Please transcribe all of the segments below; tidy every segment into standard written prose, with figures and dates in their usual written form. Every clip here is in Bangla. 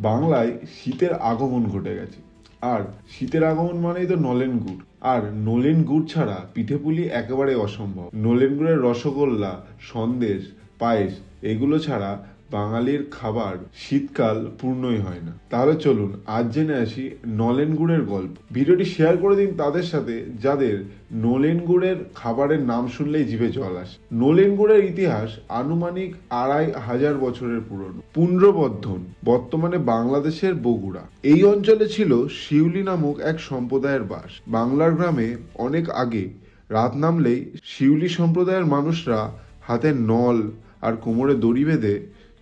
বাংলায় শীতের আগমন ঘটে গেছে। আর শীতের আগমন মানেই তো নলেন গুড়। আর নলেন গুড় ছাড়া পিঠেপুলি একেবারে অসম্ভব। নলেন গুড়ের রসগোল্লা, সন্দেশ, পায়েস এগুলো ছাড়া বাঙালির খাবার শীতকাল পূর্ণই হয় না। তাহলে চলুন আজ জেনে আসি নলেন গুড়ের গল্প। ভিডিওটি শেয়ার করে দিন তাদের সাথে যাদের নলেন গুড়ের খাবারের নাম শুনলেই জিভে জল আসে। নলেন গুড়ের ইতিহাস আনুমানিক ২৫০০ বছরের পুরনো। পুন্ড্রবর্ধন বর্তমানে বাংলাদেশের বগুড়া। এই অঞ্চলে ছিল শিউলি নামক এক সম্প্রদায়ের বাস। বাংলার গ্রামে অনেক আগে রাত নামলেই শিউলি সম্প্রদায়ের মানুষরা হাতে নল আর কোমরে দড়ি বেঁধে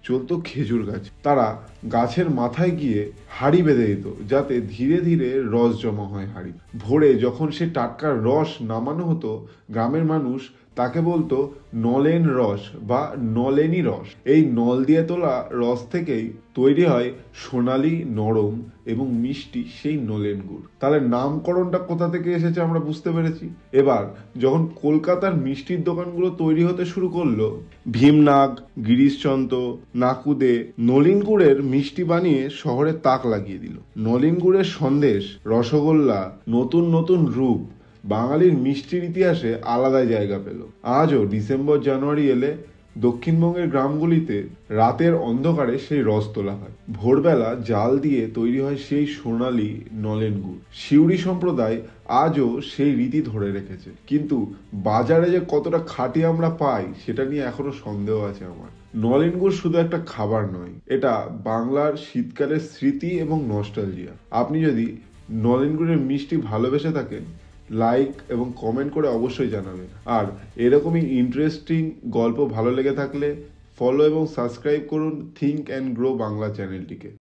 চলতো খেজুর গাছ। তারা গাছের মাথায় গিয়ে হাঁড়ি বেঁধে দিত যাতে ধীরে ধীরে রস জমা হয় হাঁড়ি। ভোরে যখন সে টাটকা রস নামানো হতো গ্রামের মানুষ তাকে বলতো নলেন রস বা নলেনি রস। এই নল দিয়ে তোলা রস থেকেই তৈরি হয় সোনালি, নরম এবং মিষ্টি সেই নলেন গুড়। তাহলে নামকরণটা কোথা থেকে এসেছে আমরা বুঝতে পেরেছি। এবার যখন কলকাতার মিষ্টির দোকানগুলো তৈরি হতে শুরু করলো, ভীমনাগ, গিরিশচন্দ্র, নাকুদে নলেন গুড়ের মিষ্টি বানিয়ে শহরে তাক লাগিয়ে দিল। নলেন গুড়ের সন্দেশ, রসগোল্লা নতুন নতুন রূপ বাঙালির মিষ্টির ইতিহাসে আলাদা জায়গা পেল। আজও ডিসেম্বর জানুয়ারি এলে দক্ষিণবঙ্গের গ্রামগুলিতে রাতের অন্ধকারে সেই রস তোলা হয়। ভোরবেলা জাল দিয়ে তৈরি হয় সেই সোনালি নলেন গুড়। শিউরি সম্প্রদায় আজও সেই রীতি ধরে রেখেছে, কিন্তু বাজারে যে কতটা খাঁটি আমরা পাই সেটা নিয়ে এখনো সন্দেহ আছে আমার। নলেন গুড় শুধু একটা খাবার নয়, এটা বাংলার শীতকালের স্মৃতি এবং নস্টালজিয়া। আপনি যদি নলেন গুড়ের মিষ্টি ভালোবেসে থাকেন, লাইক এবং কমেন্ট করে অবশ্যই জানাবেন। আর এরকমই ইন্টারেস্টিং গল্প ভালো লেগে থাকলে ফলো এবং সাবস্ক্রাইব করুন থিঙ্ক অ্যান্ড গ্রো বাংলা চ্যানেলটিকে।